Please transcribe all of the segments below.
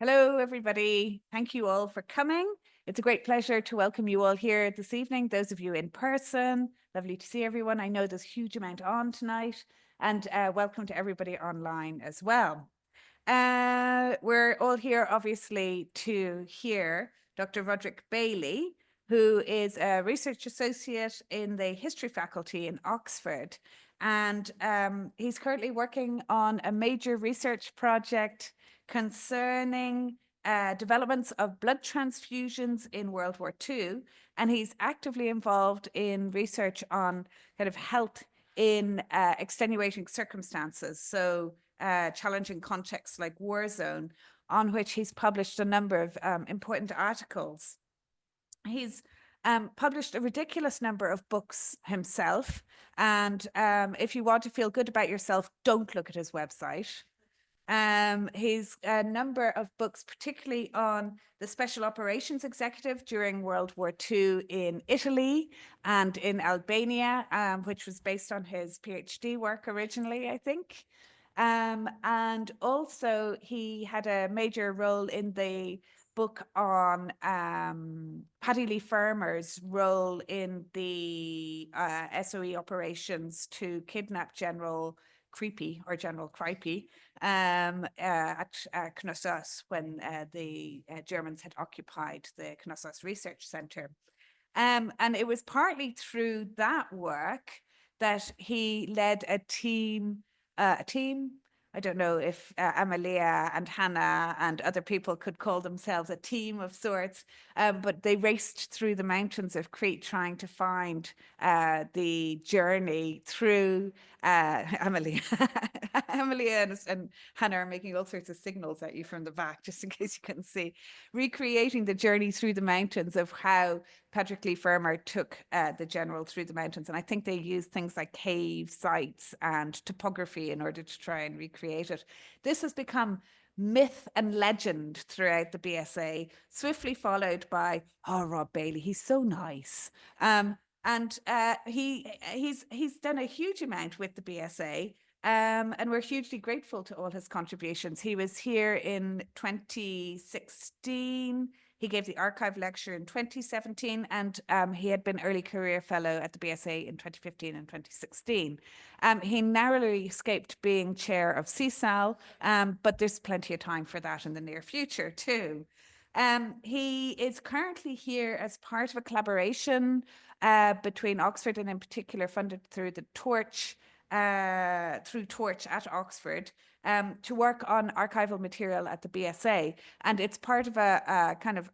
Hello, everybody. Thank you all for coming. It's a great pleasure to welcome you all here this evening. Those of you in person, lovely to see everyone. I know there's a huge amount on tonight, and welcome to everybody online as well. We're all here, obviously, to hear Dr. R.Bailey, who is a research associate in the history faculty in Oxford. And he's currently working on a major research project concerning developments of blood transfusions in World War II. And he's actively involved in research on kind of health in extenuating circumstances. So challenging contexts like war zone, on which he's published a number of important articles. He's published a ridiculous number of books himself. And if you want to feel good about yourself, don't look at his website. He's a number of books, particularly on the Special Operations Executive during World War II in Italy and in Albania, which was based on his PhD work originally, I think. And also he had a major role in the book on Paddy Lee Fermer's role in the SOE operations to kidnap General Creepy or General Cripey at Knossos when the Germans had occupied the Knossos Research Center. And it was partly through that work that he led a team. I don't know if Amalia and Hannah and other people could call themselves a team of sorts, but they raced through the mountains of Crete trying to find the journey through Amalia. Amalia and Hannah are making all sorts of signals at you from the back, just in case you couldn't see. Recreating the journey through the mountains of how Patrick Lee Fermer took the general through the mountains. And I think they used things like cave sites and topography in order to try and recreate it. This has become myth and legend throughout the BSA, swiftly followed by, oh, R.Bailey, he's so nice. And he's done a huge amount with the BSA. And we're hugely grateful to all his contributions. He was here in 2016. He gave the archive lecture in 2017, and he had been early career fellow at the BSA in 2015 and 2016. He narrowly escaped being chair of CSAL, but there's plenty of time for that in the near future too. He is currently here as part of a collaboration between Oxford and in particular funded through the Torch, Torch at Oxford, to work on archival material at the BSA. And it's part of a kind of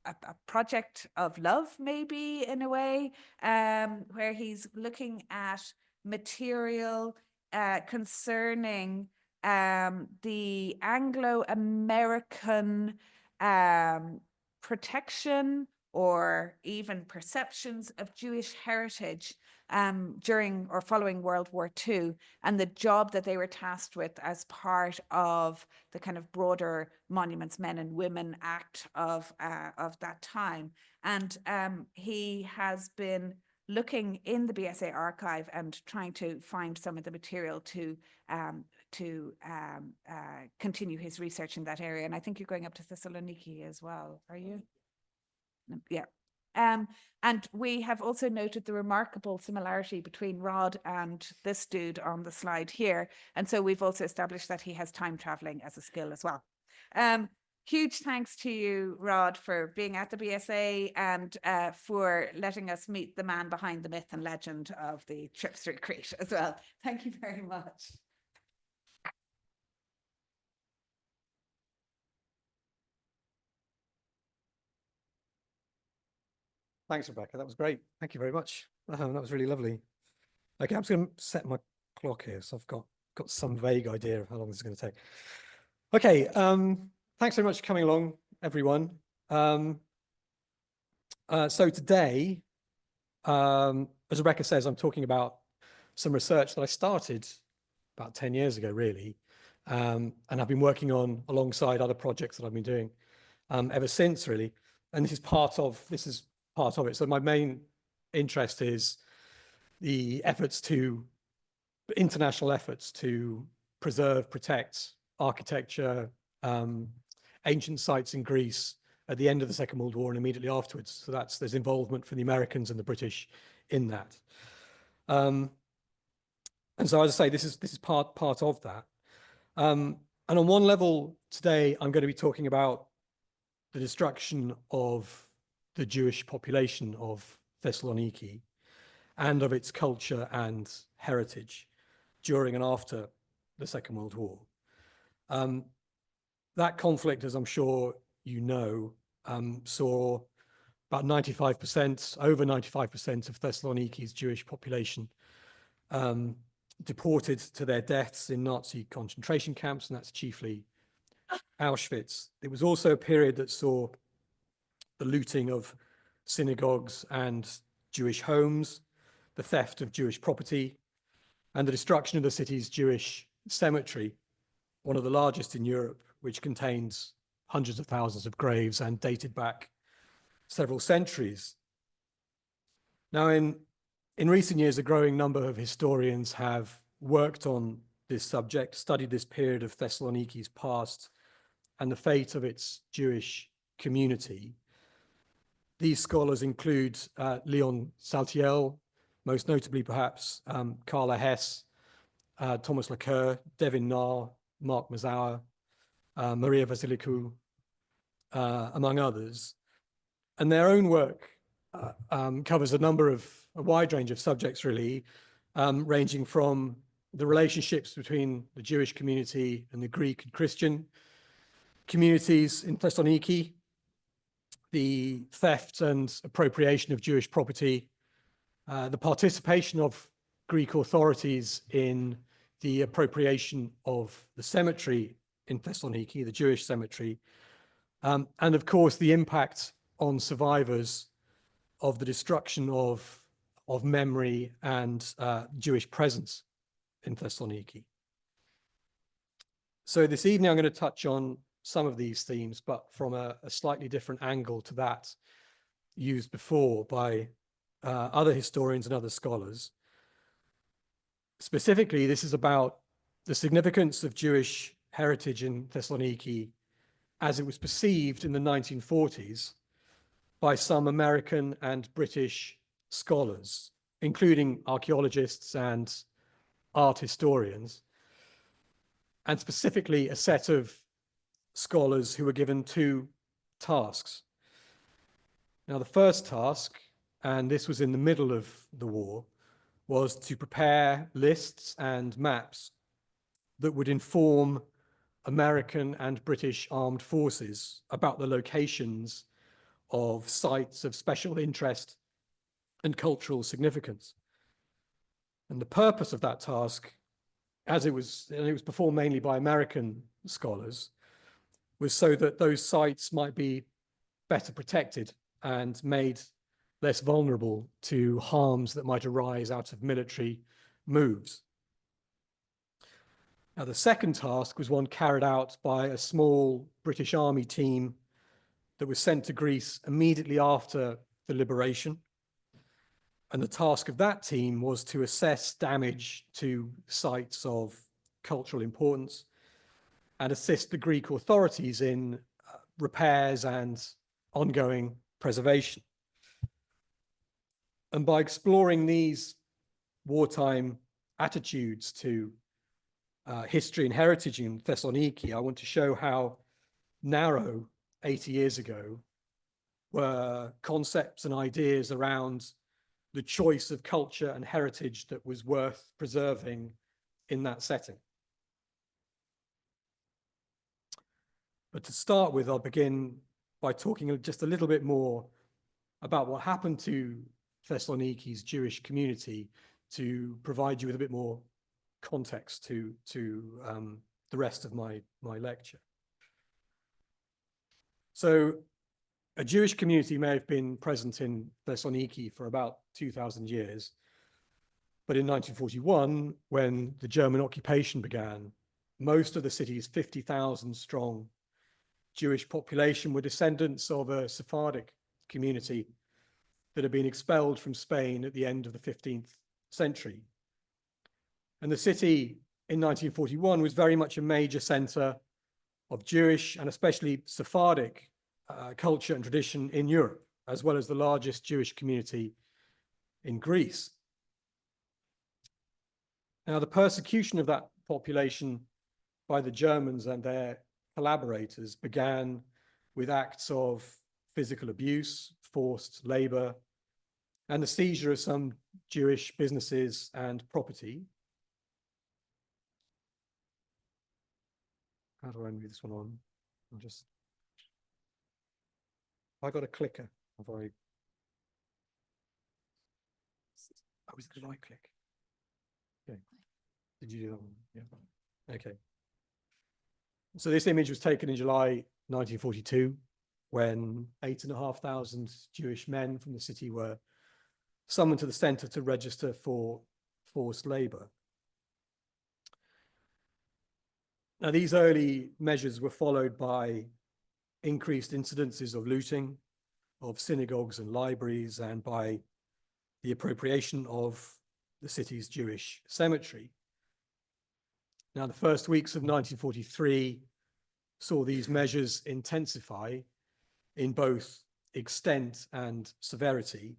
a project of love, maybe in a way, where he's looking at material concerning the Anglo-American protection or even perceptions of Jewish heritage during or following World War II, and the job that they were tasked with as part of the kind of broader Monuments Men and Women Act of that time. And he has been looking in the BSA archive and trying to find some of the material to continue his research in that area. And I think you're going up to Thessaloniki as well, are you? Yeah. And we have also noted the remarkable similarity between Rod and this dude on the slide here. And so we've also established that he has time traveling as a skill as well. Huge thanks to you, Rod, for being at the BSA and for letting us meet the man behind the myth and legend of the trips through Crete as well. Thank you very much. Thanks, Rebecca. That was great. Thank you very much. That was really lovely. Okay, I'm just going to set my clock here, so I've got some vague idea of how long this is going to take. Okay, thanks very much for coming along, everyone. So today, as Rebecca says, I'm talking about some research that I started about 10 years ago, really, and I've been working on alongside other projects that I've been doing ever since, really. And this is part of it. So my main interest is the international efforts to preserve, protect architecture, ancient sites in Greece at the end of the Second World War and immediately afterwards. So there's involvement from the Americans and the British in that. And so, as I say, this is part of that. And on one level today, I'm going to be talking about the destruction of the Jewish population of Thessaloniki and of its culture and heritage during and after the Second World War. That conflict, as I'm sure you know, saw about 95%, over 95% of Thessaloniki's Jewish population deported to their deaths in Nazi concentration camps, and that's chiefly Auschwitz. It was also a period that saw the looting of synagogues and Jewish homes, the theft of Jewish property, and the destruction of the city's Jewish cemetery, one of the largest in Europe, which contains hundreds of thousands of graves and dated back several centuries. Now, in recent years, a growing number of historians have worked on this subject, studied this period of Thessaloniki's past and the fate of its Jewish community. These scholars include Leon Saltiel, most notably perhaps Carla Hess, Thomas Lacour, Devin Nahr, Mark Mazower, Maria Vasilikou, among others. And their own work covers a wide range of subjects, really, ranging from the relationships between the Jewish community and the Greek and Christian communities in Thessaloniki, the theft and appropriation of Jewish property, the participation of Greek authorities in the appropriation of the cemetery in Thessaloniki, the Jewish cemetery, and of course the impact on survivors of the destruction of memory and Jewish presence in Thessaloniki. So this evening I'm going to touch on some of these themes, but from a slightly different angle to that used before by other historians and other scholars. Specifically, this is about the significance of Jewish heritage in Thessaloniki as it was perceived in the 1940s by some American and British scholars, including archaeologists and art historians, and specifically a set of scholars who were given two tasks. Now, the first task, and this was in the middle of the war, was to prepare lists and maps that would inform American and British armed forces about the locations of sites of special interest and cultural significance. And the purpose of that task, and it was performed mainly by American scholars, was so that those sites might be better protected and made less vulnerable to harms that might arise out of military moves. Now, the second task was one carried out by a small British Army team that was sent to Greece immediately after the liberation. And the task of that team was to assess damage to sites of cultural importance and assist the Greek authorities in repairs and ongoing preservation. And by exploring these wartime attitudes to history and heritage in Thessaloniki, I want to show how narrow 80 years ago were concepts and ideas around the choice of culture and heritage that was worth preserving in that setting. But to start with, I'll begin by talking just a little bit more about what happened to Thessaloniki's Jewish community to provide you with a bit more context to the rest of my lecture. So a Jewish community may have been present in Thessaloniki for about 2,000 years. But in 1941, when the German occupation began, most of the city's 50,000 strong Jewish population were descendants of a Sephardic community that had been expelled from Spain at the end of the 15th century. And the city in 1941 was very much a major center of Jewish and especially Sephardic culture and tradition in Europe, as well as the largest Jewish community in Greece. Now, the persecution of that population by the Germans and their collaborators began with acts of physical abuse, forced labor, and the seizure of some Jewish businesses and property. How do I move this one on? I got a clicker. Have I? Oh, is it the right click? Okay. Did you do that one? Yeah. Okay. So this image was taken in July 1942, when 8,500 Jewish men from the city were summoned to the center to register for forced labor. Now, these early measures were followed by increased incidences of looting of synagogues and libraries, and by the appropriation of the city's Jewish cemetery. Now, the first weeks of 1943 saw these measures intensify in both extent and severity.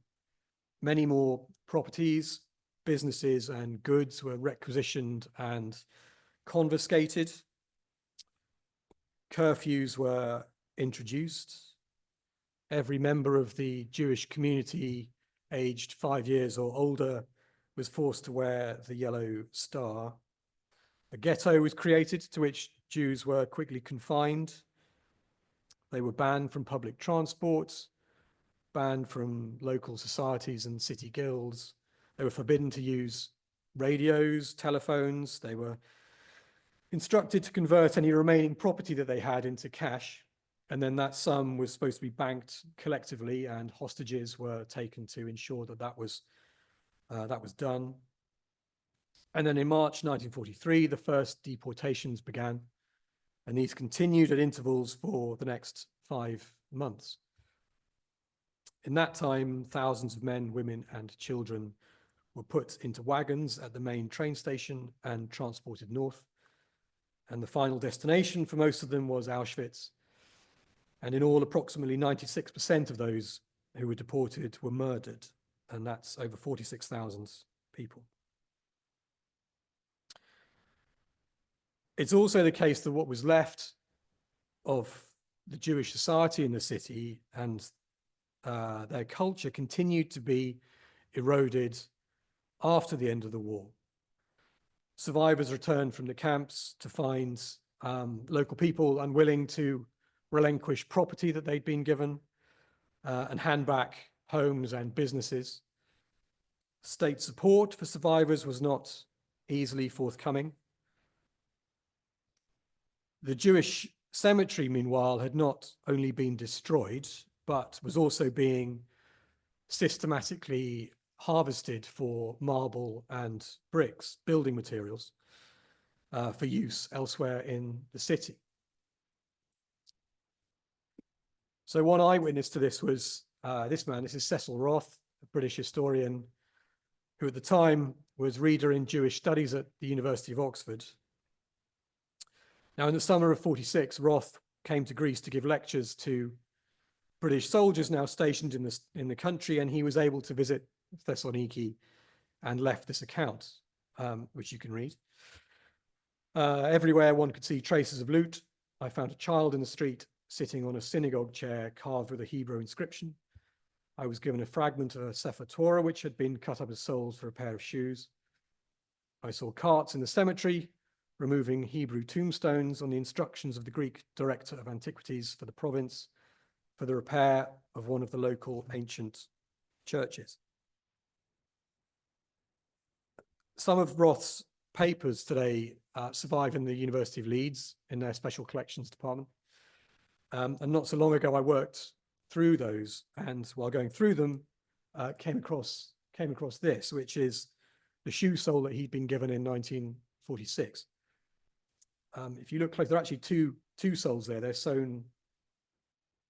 Many more properties, businesses, and goods were requisitioned and confiscated. Curfews were introduced. Every member of the Jewish community aged 5 years or older was forced to wear the yellow star. A ghetto was created to which Jews were quickly confined. They were banned from public transport, banned from local societies and city guilds. They were forbidden to use radios, telephones. They were instructed to convert any remaining property that they had into cash, and then that sum was supposed to be banked collectively, and hostages were taken to ensure that that was done. And then in March 1943, the first deportations began, and these continued at intervals for the next 5 months. In that time, thousands of men, women, and children were put into wagons at the main train station and transported north. And the final destination for most of them was Auschwitz. And in all, approximately 96% of those who were deported were murdered, and that's over 46,000 people. It's also the case that what was left of the Jewish society in the city and their culture continued to be eroded after the end of the war. Survivors returned from the camps to find local people unwilling to relinquish property that they'd been given and hand back homes and businesses. State support for survivors was not easily forthcoming. The Jewish cemetery, meanwhile, had not only been destroyed, but was also being systematically harvested for marble and bricks, building materials, for use elsewhere in the city. So one eyewitness to this was this man. This is Cecil Roth, a British historian who at the time was reader in Jewish studies at the University of Oxford. Now, in the summer of 46, Roth came to Greece to give lectures to British soldiers now stationed in the country, and he was able to visit Thessaloniki and left this account, which you can read. Everywhere one could see traces of loot. I found a child in the street sitting on a synagogue chair carved with a Hebrew inscription. I was given a fragment of a Sefer Torah, which had been cut up as soles for a pair of shoes. I saw carts in the cemetery removing Hebrew tombstones on the instructions of the Greek director of antiquities for the province for the repair of one of the local ancient churches. Some of Roth's papers today survive in the University of Leeds in their special collections department. And not so long ago, I worked through those, and while going through them, came across this, which is the shoe sole that he'd been given in 1946. If you look close, there are actually two soles there. They're sewn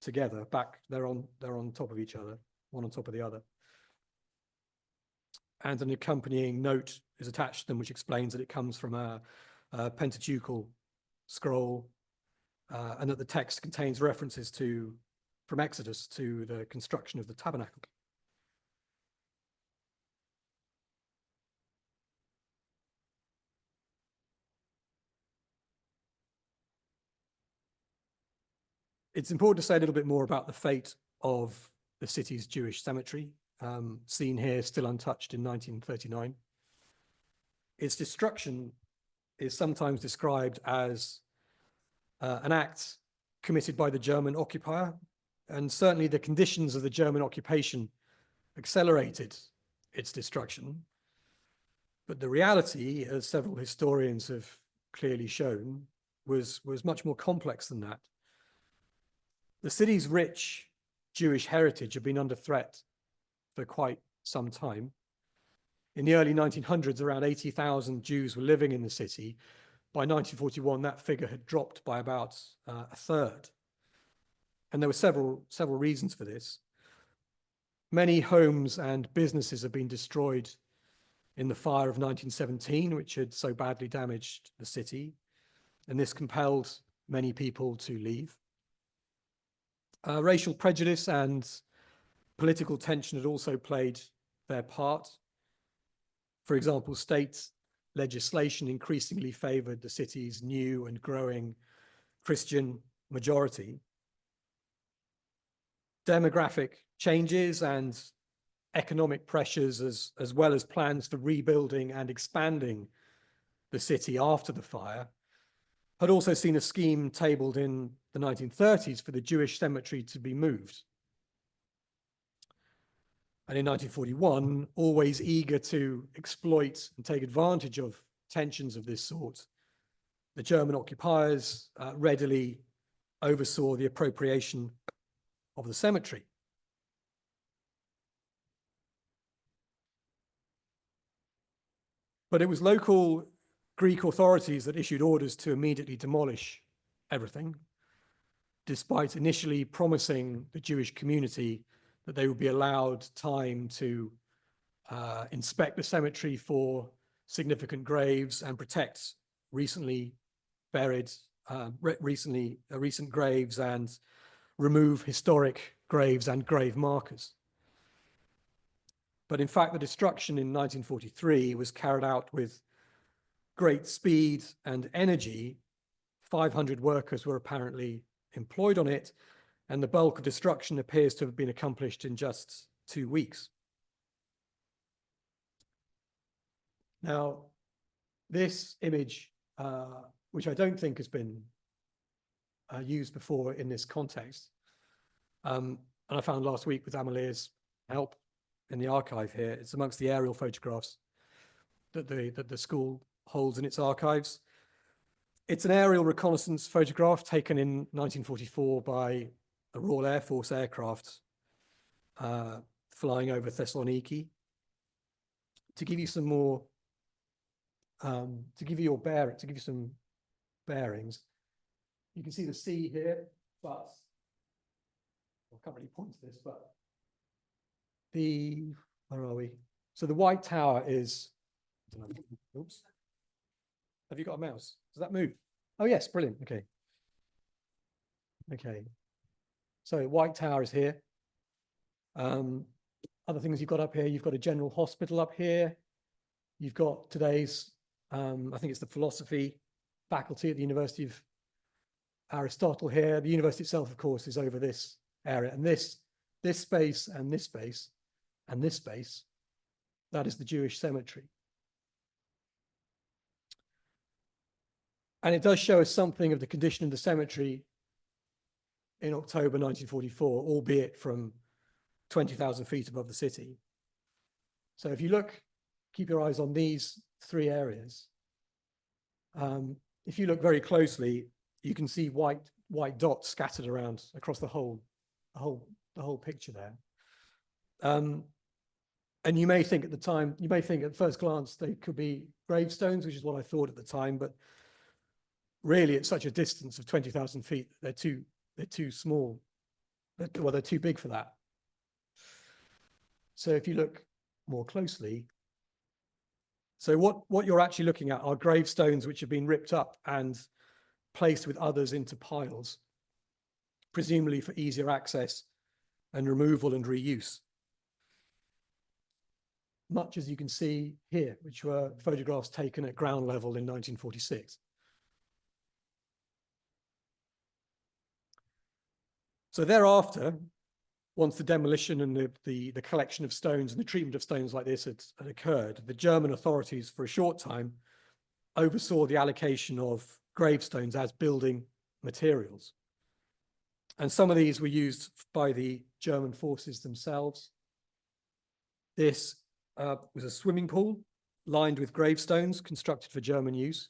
together back. They're on top of each other, one on top of the other. And an accompanying note is attached to them, which explains that it comes from a Pentateuchal scroll, and that the text contains references from Exodus to the construction of the tabernacle. It's important to say a little bit more about the fate of the city's Jewish cemetery, seen here still untouched in 1939. Its destruction is sometimes described as an act committed by the German occupier, and certainly the conditions of the German occupation accelerated its destruction. But the reality, as several historians have clearly shown, was much more complex than that. The city's rich Jewish heritage had been under threat for quite some time. In the early 1900s, around 80,000 Jews were living in the city. By 1941, that figure had dropped by about a third. And there were several reasons for this. Many homes and businesses have been destroyed in the fire of 1917, which had so badly damaged the city. And this compelled many people to leave. Racial prejudice and political tension had also played their part. For example, state legislation increasingly favored the city's new and growing Christian majority. Demographic changes and economic pressures, as well as plans for rebuilding and expanding the city after the fire, had also seen a scheme tabled in the 1930s for the Jewish cemetery to be moved. And in 1941, always eager to exploit and take advantage of tensions of this sort, the German occupiers readily oversaw the appropriation of the cemetery. But it was local Greek authorities that issued orders to immediately demolish everything, despite initially promising the Jewish community that they would be allowed time to inspect the cemetery for significant graves and protect recently buried, recent graves, and remove historic graves and grave markers. But in fact, the destruction in 1943 was carried out with great speed and energy. 500 workers were apparently employed on it, and the bulk of destruction appears to have been accomplished in just 2 weeks. Now, this image, which I don't think has been used before in this context, and I found last week with Amalia's help in the archive here, it's amongst the aerial photographs that the school holds in its archives. It's an aerial reconnaissance photograph taken in 1944 by a Royal Air Force aircraft flying over Thessaloniki. To give you some more, to give you some bearings, you can see the sea here, but I can't really point to this, but where are we? So the White Tower is, I don't know, oops. Have you got a mouse? Does that move? Oh yes, brilliant, okay. Okay, so White Tower is here. Other things you've got up here, you've got a general hospital up here. You've got today's, I think it's the philosophy faculty at the University of Aristotle here. The university itself, of course, is over this area. And this space and this space and this space, that is the Jewish cemetery. And it does show us something of the condition of the cemetery in October 1944, albeit from 20,000 feet above the city. So if you look, keep your eyes on these 3 areas. If you look very closely, you can see white dots scattered around across the whole picture there. And you may think at the time, you may think at first glance they could be gravestones, which is what I thought at the time, but really at such a distance of 20,000 feet, they're too small. Well, they're too big for that. So if you look more closely, so what you're actually looking at are gravestones which have been ripped up and placed with others into piles, presumably for easier access and removal and reuse. Much as you can see here, which were photographs taken at ground level in 1946. So thereafter, once the demolition and the collection of stones and the treatment of stones like this had occurred, the German authorities for a short time oversaw the allocation of gravestones as building materials. And some of these were used by the German forces themselves. This was a swimming pool lined with gravestones constructed for German use.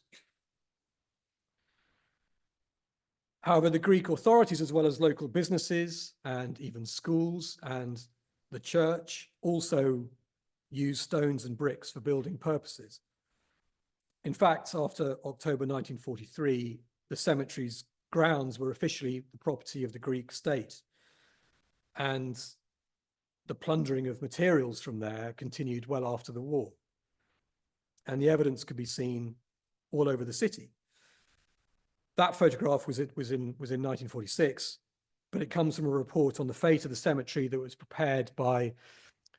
However, the Greek authorities, as well as local businesses and even schools and the church, also used stones and bricks for building purposes. In fact, after October 1943, the cemetery's grounds were officially the property of the Greek state, and the plundering of materials from there continued well after the war. And the evidence could be seen all over the city. That photograph was in 1946, but it comes from a report on the fate of the cemetery that was prepared by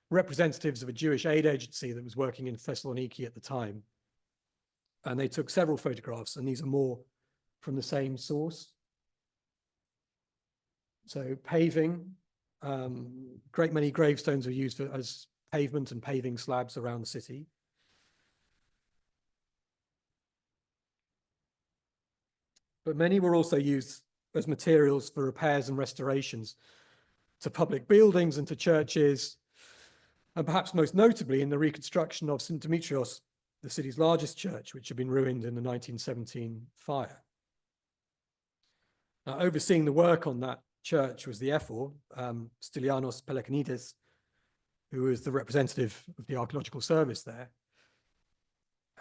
representatives of a Jewish aid agency that was working in Thessaloniki at the time. And they took several photographs, and these are more from the same source. So paving, great many gravestones were used as pavement and paving slabs around the city. But many were also used as materials for repairs and restorations to public buildings and to churches, and perhaps most notably in the reconstruction of St. Demetrios, the city's largest church, which had been ruined in the 1917 fire. Now, overseeing the work on that church was the ephor, Stylianos Pelekinides, who was the representative of the archaeological service there.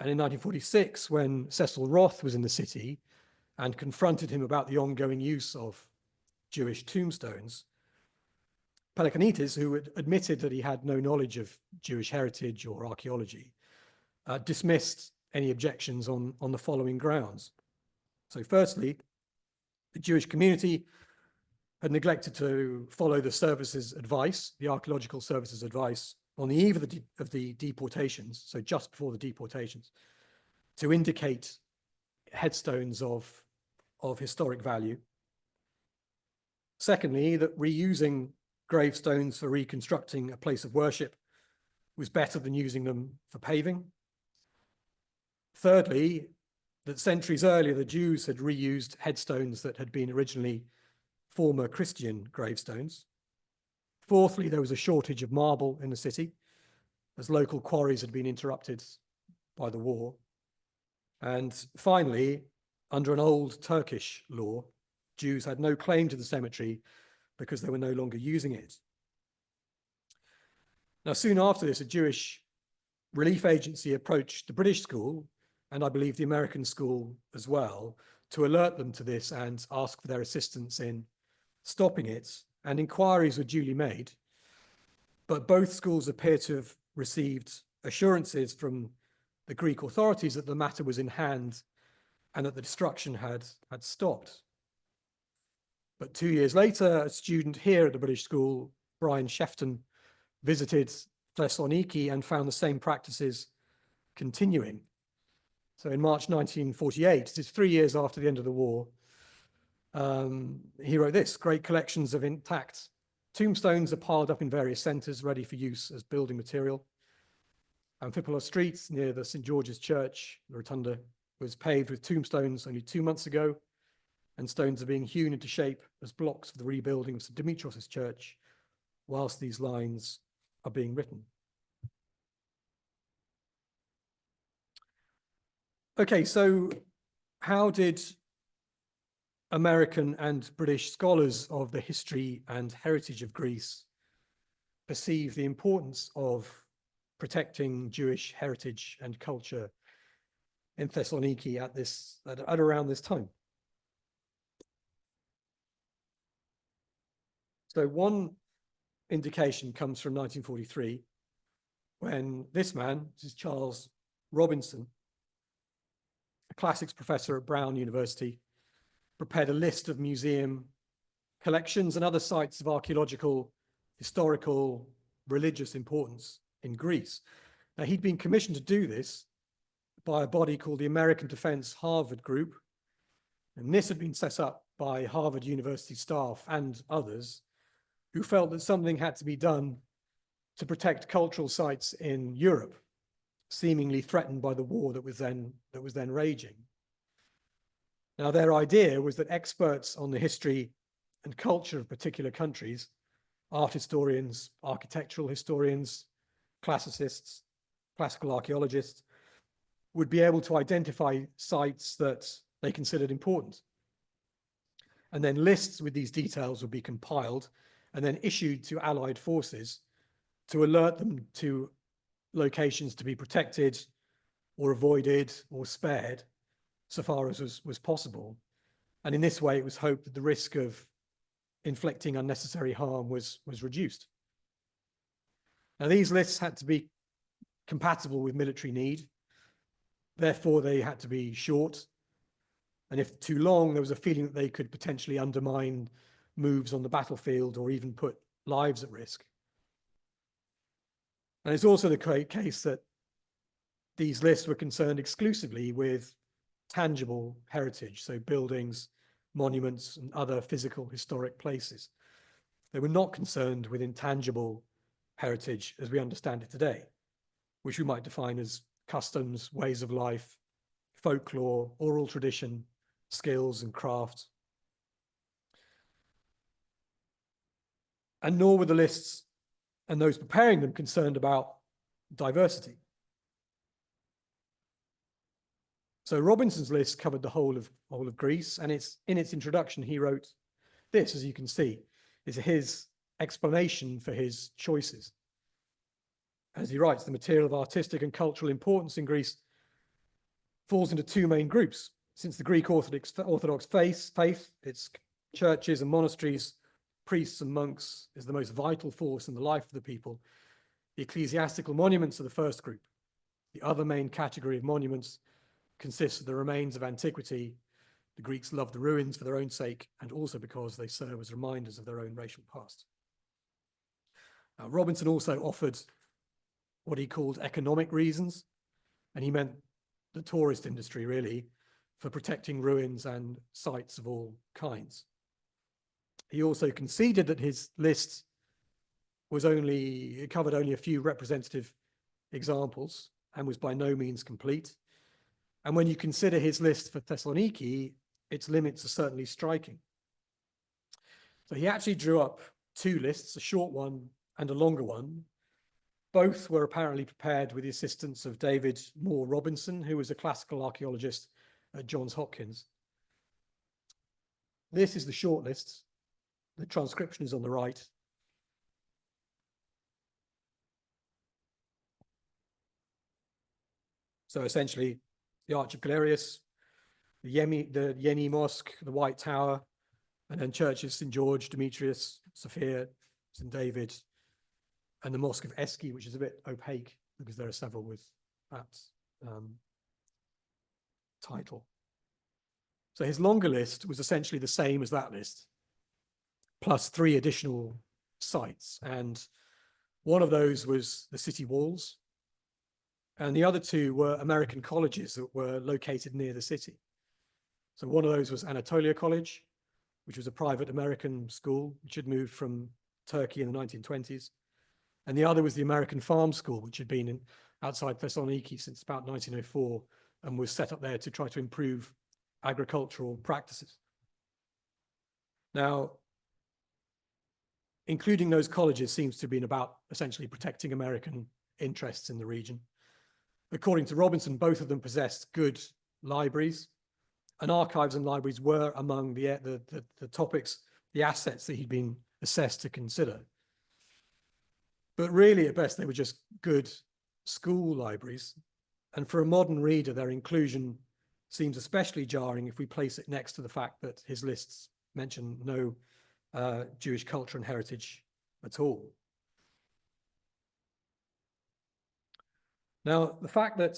And in 1946, when Cecil Roth was in the city and confronted him about the ongoing use of Jewish tombstones, Pelekinides, who had admitted that he had no knowledge of Jewish heritage or archaeology, dismissed any objections on the following grounds. So firstly, the Jewish community had neglected to follow the service's advice, the archaeological service's advice, on the eve of the deportations, so just before the deportations, to indicate headstones of historic value. Secondly, that reusing gravestones for reconstructing a place of worship was better than using them for paving. Thirdly, that centuries earlier, the Jews had reused headstones that had been originally former Christian gravestones. Fourthly, there was a shortage of marble in the city, as local quarries had been interrupted by the war. And finally, under an old Turkish law, Jews had no claim to the cemetery because they were no longer using it. Now, soon after this, a Jewish relief agency approached the British school, and I believe the American school as well, to alert them to this and ask for their assistance in stopping it, and inquiries were duly made. But both schools appear to have received assurances from the Greek authorities that the matter was in hand and that the destruction had stopped. But 2 years later, a student here at the British school, Brian Shefton, visited Thessaloniki and found the same practices continuing. So in March 1948, this is 3 years after the end of the war, he wrote this: great collections of intact tombstones are piled up in various centres ready for use as building material. Amphipolis Street near the St. George's Church, the rotunda, was paved with tombstones only 2 months ago, and stones are being hewn into shape as blocks for the rebuilding of St. Demetrios' Church, whilst these lines are being written. Okay, so how did American and British scholars of the history and heritage of Greece perceive the importance of protecting Jewish heritage and culture in Thessaloniki at around this time? So one indication comes from 1943, when this man, this is Charles Robinson, a classics professor at Brown University, prepared a list of museum collections and other sites of archaeological, historical, religious importance in Greece. Now, he'd been commissioned to do this by a body called the American Defense Harvard Group, and this had been set up by Harvard University staff and others who felt that something had to be done to protect cultural sites in Europe, seemingly threatened by the war that was then raging. Now, their idea was that experts on the history and culture of particular countries, art historians, architectural historians, classicists, classical archaeologists, would be able to identify sites that they considered important. And then lists with these details would be compiled and then issued to Allied forces to alert them to locations to be protected or avoided or spared so far as was possible. And in this way, it was hoped that the risk of inflicting unnecessary harm was reduced. Now, these lists had to be compatible with military need. Therefore, they had to be short. And if too long, there was a feeling that they could potentially undermine moves on the battlefield or even put lives at risk. And it's also the case that these lists were concerned exclusively with tangible heritage, so buildings, monuments, and other physical historic places. They were not concerned with intangible heritage as we understand it today, which we might define as customs, ways of life, folklore, oral tradition, skills, and crafts. And nor were the lists and those preparing them concerned about diversity. So Robinson's list covered the whole of Greece, and in its introduction, he wrote this, as you can see, is his explanation for his choices. As he writes, the material of artistic and cultural importance in Greece falls into two main groups. Since the Greek Orthodox faith, its churches and monasteries, priests and monks, is the most vital force in the life of the people, the ecclesiastical monuments are the first group. The other main category of monuments consists of the remains of antiquity. The Greeks loved the ruins for their own sake and also because they serve as reminders of their own racial past. Now, Robinson also offered what he called economic reasons, and he meant the tourist industry, really, for protecting ruins and sites of all kinds. He also conceded that his list covered only a few representative examples and was by no means complete. And when you consider his list for Thessaloniki, its limits are certainly striking. So he actually drew up two lists, a short one and a longer one. Both were apparently prepared with the assistance of David Moore Robinson, who was a classical archaeologist at Johns Hopkins. This is the short list. The transcription is on the right. So essentially, the Arch of Galerius, the Yeni Mosque, the White Tower, and then churches St. George, Demetrius, Sophia, St. David, and the Mosque of Eski, which is a bit opaque because there are several with that title. So his longer list was essentially the same as that list, plus 3 additional sites. And one of those was the city walls, and the other 2 were American colleges that were located near the city. So one of those was Anatolia College, which was a private American school, which had moved from Turkey in the 1920s. And the other was the American Farm School, which had been outside Thessaloniki since about 1904 and was set up there to try to improve agricultural practices. Now, including those colleges seems to have been about essentially protecting American interests in the region. According to Robinson, both of them possessed good libraries, and archives and libraries were among the topics, the assets that he'd been assessed to consider. But really, at best, they were just good school libraries. And for a modern reader, their inclusion seems especially jarring if we place it next to the fact that his lists mention no Jewish culture and heritage at all. Now, the fact that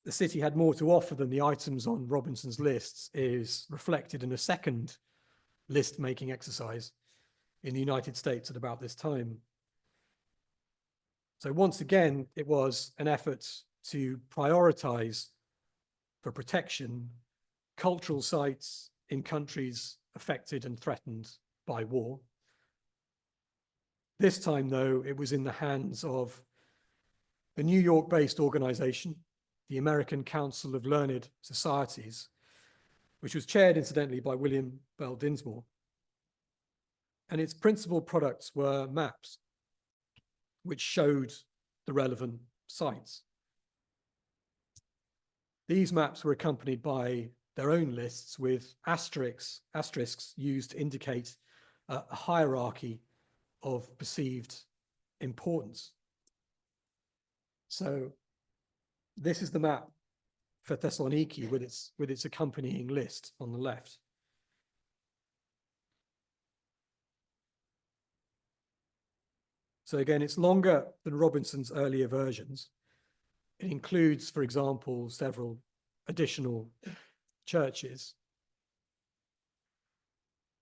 the city had more to offer than the items on Robinson's lists is reflected in a second list-making exercise in the United States at about this time. So once again, it was an effort to prioritize for protection cultural sites in countries affected and threatened by war. This time, though, it was in the hands of a New York-based organization, the American Council of Learned Societies, which was chaired, incidentally, by William Bell Dinsmore. And its principal products were maps, which showed the relevant sites. These maps were accompanied by their own lists with asterisks used to indicate a hierarchy of perceived importance. So this is the map for Thessaloniki with its accompanying list on the left. So again, it's longer than Robinson's earlier versions. It includes, for example, several additional churches.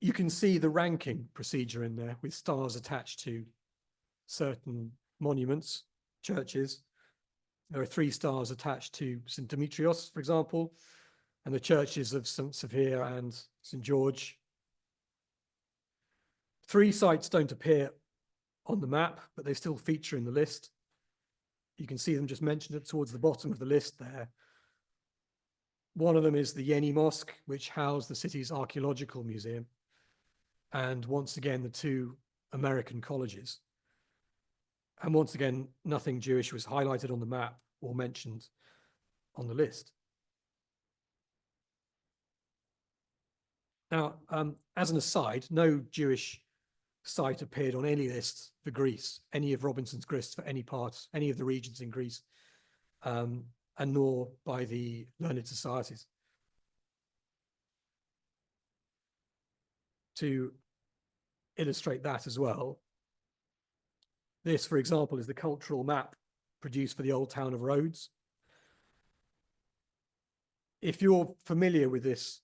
You can see the ranking procedure in there with stars attached to certain monuments, churches. There are 3 stars attached to St. Demetrios, for example, and the churches of St. Sophia and St. George. 3 sites don't appear on the map, but they still feature in the list. You can see them just mentioned towards the bottom of the list there. One of them is the Yeni Mosque, which housed the city's archaeological museum. And once again, the 2 American colleges. And once again, nothing Jewish was highlighted on the map or mentioned on the list. Now, as an aside, no Jewish site appeared on any list for Greece, any of Robinson's lists for any part, any of the regions in Greece, and nor by the learned societies. To illustrate that as well, this, for example, is the cultural map produced for the old town of Rhodes. If you're familiar with this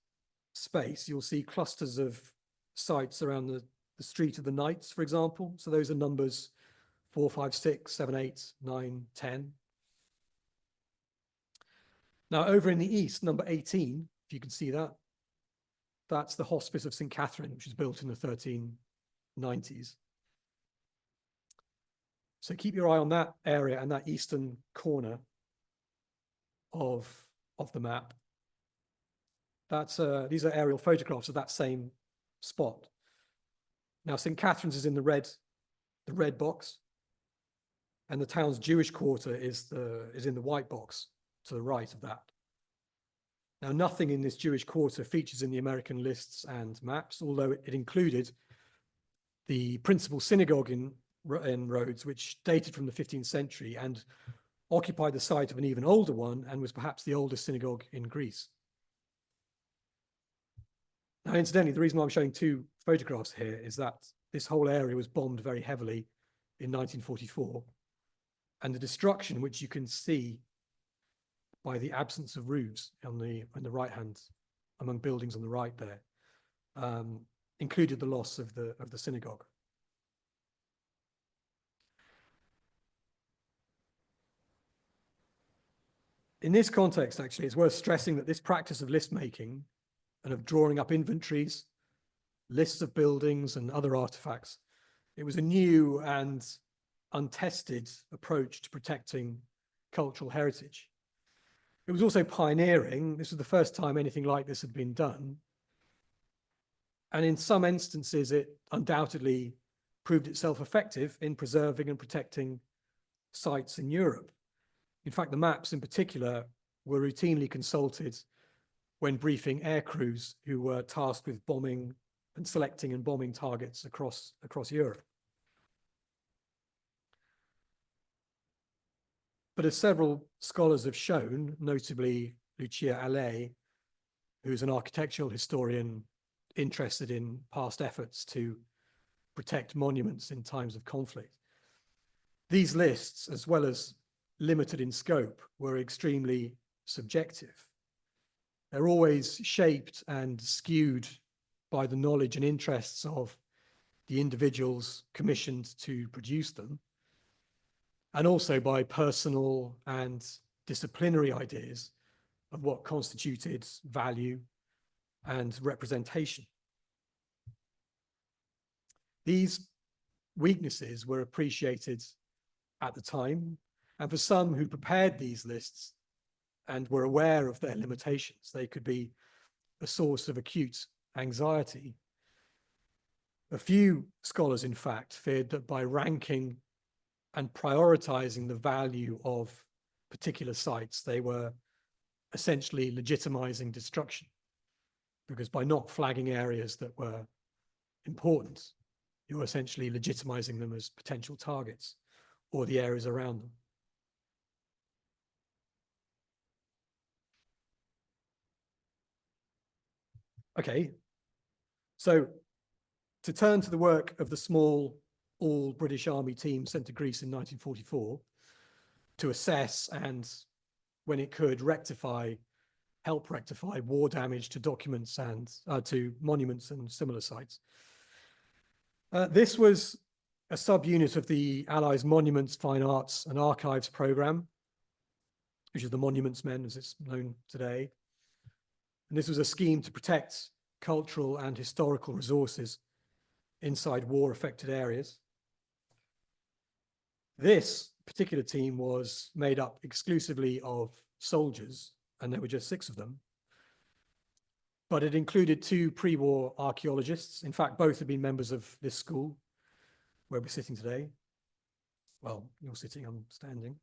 space, you'll see clusters of sites around the Street of the Knights, for example. So those are numbers 4, 5, 6, 7, 8, 9, 10. Now, over in the east, number 18, if you can see that, that's the Hospice of St. Catherine, which was built in the 1390s. So keep your eye on that area and that eastern corner of the map. These are aerial photographs of that same spot. Now, St. Catherine's is in the red box, and the town's Jewish quarter is in the white box to the right of that. Now, nothing in this Jewish quarter features in the American lists and maps, although it included the principal synagogue in Rhodes, which dated from the 15th century and occupied the site of an even older one and was perhaps the oldest synagogue in Greece. Now, incidentally, the reason why I'm showing 2 photographs here is that this whole area was bombed very heavily in 1944, and the destruction, which you can see by the absence of roofs on the right hand, among buildings on the right there, included the loss of the synagogue. In this context, actually, it's worth stressing that this practice of list making and of drawing up inventories, lists of buildings and other artifacts, it was a new and untested approach to protecting cultural heritage. It was also pioneering. This was the first time anything like this had been done. And in some instances, it undoubtedly proved itself effective in preserving and protecting sites in Europe. In fact, the maps in particular were routinely consulted when briefing air crews who were tasked with bombing and selecting and bombing targets across Europe. But as several scholars have shown, notably Lucia Allais, who's an architectural historian interested in past efforts to protect monuments in times of conflict, these lists, as well as limited in scope, were extremely subjective. They're always shaped and skewed by the knowledge and interests of the individuals commissioned to produce them, and also by personal and disciplinary ideas of what constituted value and representation. These weaknesses were appreciated at the time, and for some who prepared these lists and were aware of their limitations, they could be a source of acute anxiety. A few scholars, in fact, feared that by ranking and prioritizing the value of particular sites, they were essentially legitimizing destruction, because by not flagging areas that were important, you were essentially legitimizing them as potential targets or the areas around them. Okay, so to turn to the work of the small all British Army team sent to Greece in 1944 to assess and, when it could, help rectify war damage to documents and to monuments and similar sites. This was a subunit of the Allies' Monuments, Fine Arts and Archives program, which is the Monuments Men as it's known today. And this was a scheme to protect cultural and historical resources inside war-affected areas. This particular team was made up exclusively of soldiers, and there were just 6 of them. But it included 2 pre-war archaeologists. In fact, both had been members of this school where we're sitting today. Well, you're sitting, I'm standing.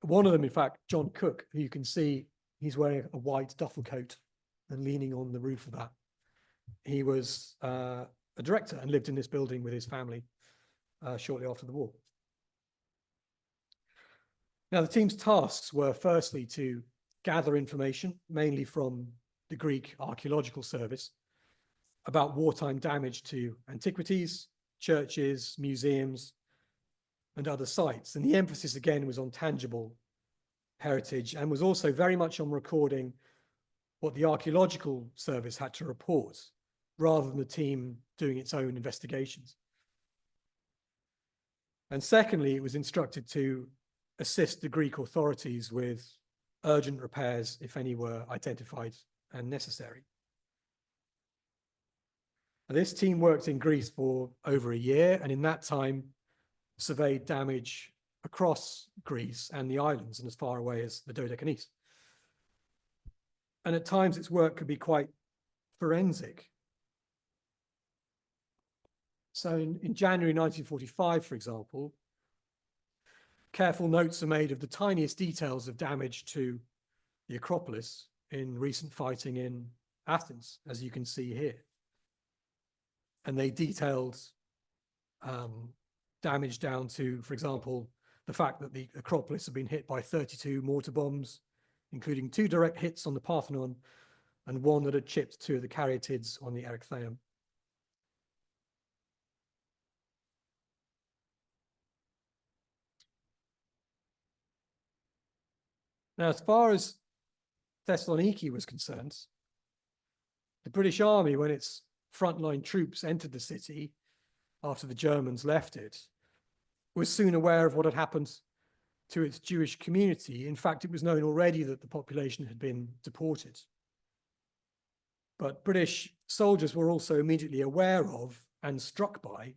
One of them, in fact, John Cook, who you can see, he's wearing a white duffel coat and leaning on the roof of that. He was a director and lived in this building with his family shortly after the war. Now, the team's tasks were firstly to gather information, mainly from the Greek Archaeological Service, about wartime damage to antiquities, churches, museums, and other sites. And the emphasis again was on tangible heritage and was also very much on recording what the Archaeological Service had to report, rather than the team doing its own investigations. And secondly, it was instructed to assist the Greek authorities with urgent repairs, if any were identified and necessary. Now, this team worked in Greece for over a year, and in that time surveyed damage across Greece and the islands and as far away as the Dodecanese. And at times its work could be quite forensic. So in January 1945, for example, careful notes are made of the tiniest details of damage to the Acropolis in recent fighting in Athens, as you can see here. And they detailed damage down to, for example, the fact that the Acropolis had been hit by 32 mortar bombs, including 2 direct hits on the Parthenon and 1 that had chipped 2 of the caryatids on the Erechtheium. Now, as far as Thessaloniki was concerned, the British Army, when its frontline troops entered the city after the Germans left it, was soon aware of what had happened to its Jewish community. In fact, it was known already that the population had been deported. But British soldiers were also immediately aware of and struck by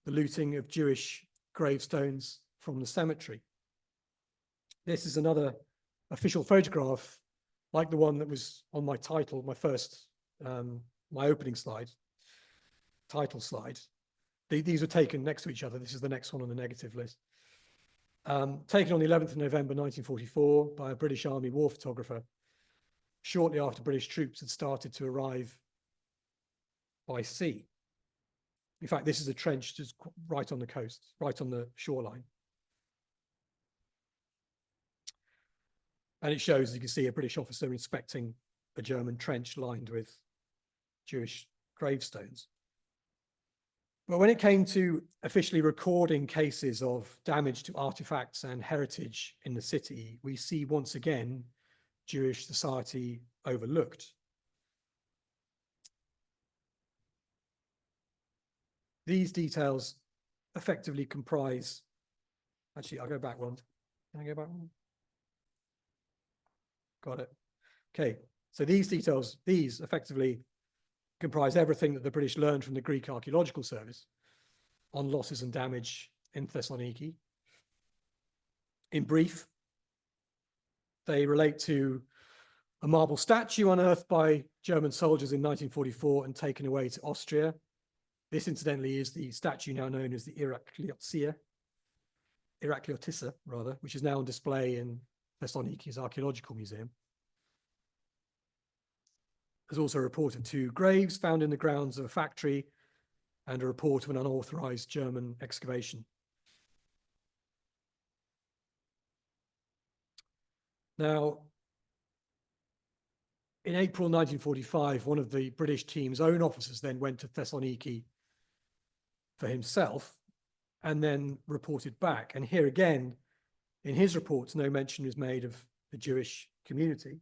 the looting of Jewish gravestones from the cemetery. This is another official photograph, like the one that was on my title, my opening slide, title slide. These were taken next to each other. This is the next one on the negative list. Taken on the 11th of November 1944 by a British Army war photographer, shortly after British troops had started to arrive by sea. In fact, this is a trench just right on the coast, right on the shoreline. And it shows, you can see, a British officer inspecting a German trench lined with Jewish gravestones. But when it came to officially recording cases of damage to artifacts and heritage in the city, we see once again Jewish society overlooked. These details effectively comprise, actually, I'll go back one. Can I go back one? Got it. Okay, so these details, these effectively comprise everything that the British learned from the Greek Archaeological Service on losses and damage in Thessaloniki. In brief, they relate to a marble statue unearthed by German soldiers in 1944 and taken away to Austria. This, incidentally, is the statue now known as the Irakliotisса, rather, which is now on display in Thessaloniki's Archaeological Museum. There's also a report of 2 graves found in the grounds of a factory and a report of an unauthorized German excavation. Now, in April 1945, one of the British team's own officers then went to Thessaloniki for himself and then reported back. And here again, in his reports, no mention is made of the Jewish community.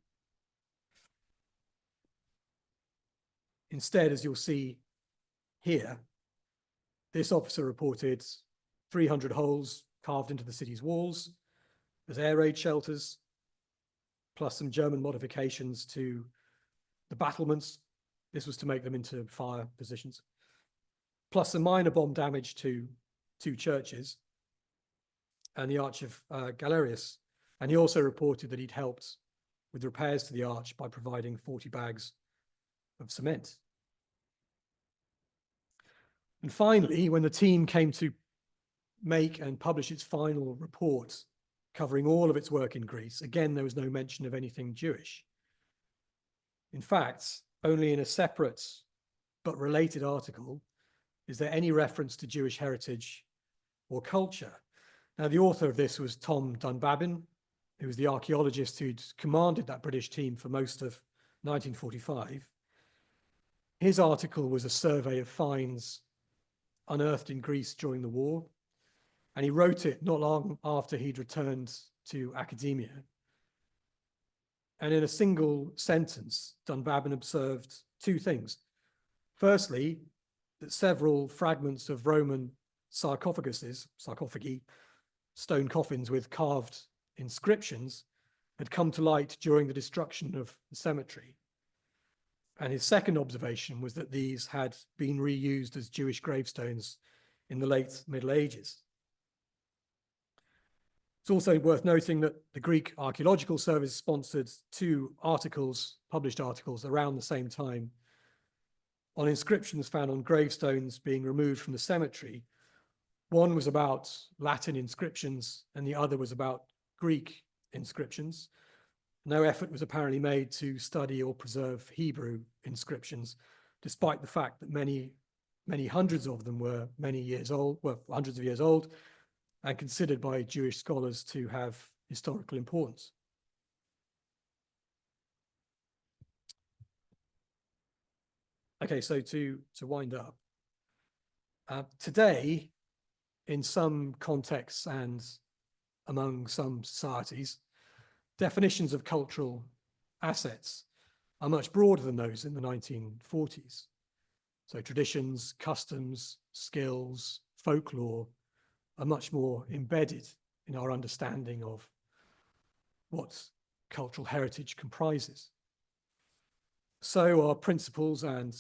Instead, as you'll see here, this officer reported 300 holes carved into the city's walls as air raid shelters, plus some German modifications to the battlements. This was to make them into fire positions, plus some minor bomb damage to 2 churches and the Arch of Galerius. And he also reported that he'd helped with repairs to the arch by providing 40 bags of cement. And finally, when the team came to make and publish its final report covering all of its work in Greece, again, there was no mention of anything Jewish. In fact, only in a separate but related article is there any reference to Jewish heritage or culture. Now, the author of this was Tom Dunbabin, who was the archaeologist who'd commanded that British team for most of 1945. His article was a survey of finds unearthed in Greece during the war, and he wrote it not long after he'd returned to academia. And in a single sentence, Dunbabin observed 2 things. Firstly, that several fragments of Roman sarcophagi, stone coffins with carved inscriptions, had come to light during the destruction of the cemetery. And his second observation was that these had been reused as Jewish gravestones in the late Middle Ages. It's also worth noting that the Greek Archaeological Service sponsored 2 articles, published articles around the same time, on inscriptions found on gravestones being removed from the cemetery. One was about Latin inscriptions and the other was about Greek inscriptions. No effort was apparently made to study or preserve Hebrew inscriptions, despite the fact that many hundreds of them were hundreds of years old, and considered by Jewish scholars to have historical importance. Okay, so to wind up, today, in some contexts and among some societies, definitions of cultural assets are much broader than those in the 1940s. So traditions, customs, skills, folklore are much more embedded in our understanding of what cultural heritage comprises. So are principles and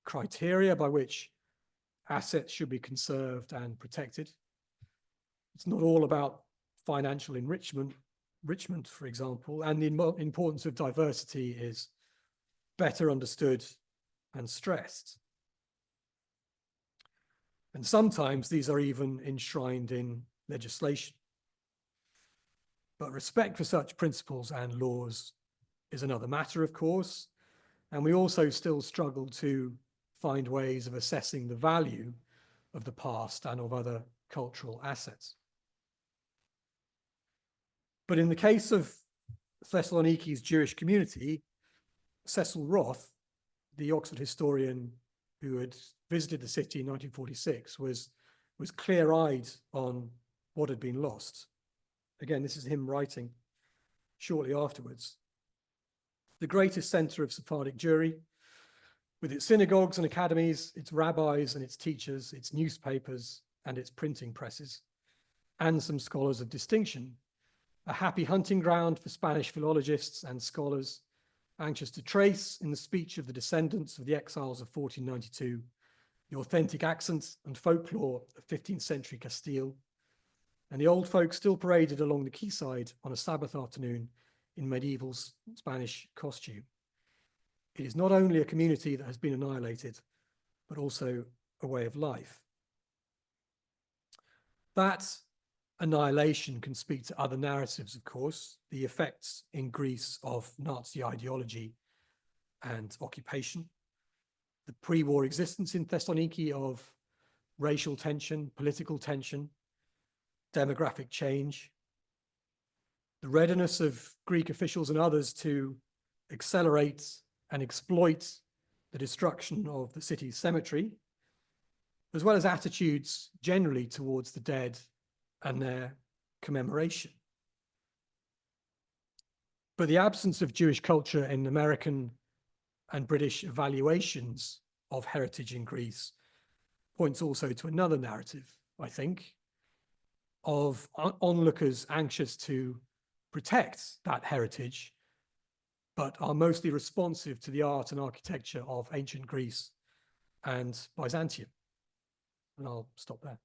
criteria by which assets should be conserved and protected. It's not all about financial enrichment, for example, and the importance of diversity is better understood and stressed. And sometimes these are even enshrined in legislation. But respect for such principles and laws is another matter, of course, and we also still struggle to find ways of assessing the value of the past and of other cultural assets. But in the case of Thessaloniki's Jewish community, Cecil Roth, the Oxford historian who had visited the city in 1946, was clear-eyed on what had been lost. Again, this is him writing shortly afterwards. The greatest center of Sephardic Jewry, with its synagogues and academies, its rabbis and its teachers, its newspapers and its printing presses, and some scholars of distinction, a happy hunting ground for Spanish philologists and scholars, anxious to trace in the speech of the descendants of the exiles of 1492 the authentic accent and folklore of 15th century Castile, and the old folk still paraded along the quayside on a Sabbath afternoon in medieval Spanish costume. It is not only a community that has been annihilated, but also a way of life. That annihilation can speak to other narratives, of course, the effects in Greece of Nazi ideology and occupation, the pre-war existence in Thessaloniki of racial tension, political tension, demographic change, the readiness of Greek officials and others to accelerate and exploit the destruction of the city's cemetery, as well as attitudes generally towards the dead and their commemoration. But the absence of Jewish culture in American and British evaluations of heritage in Greece points also to another narrative, I think, of onlookers anxious to protect that heritage, but are mostly responsive to the art and architecture of ancient Greece and Byzantium. And I'll stop there.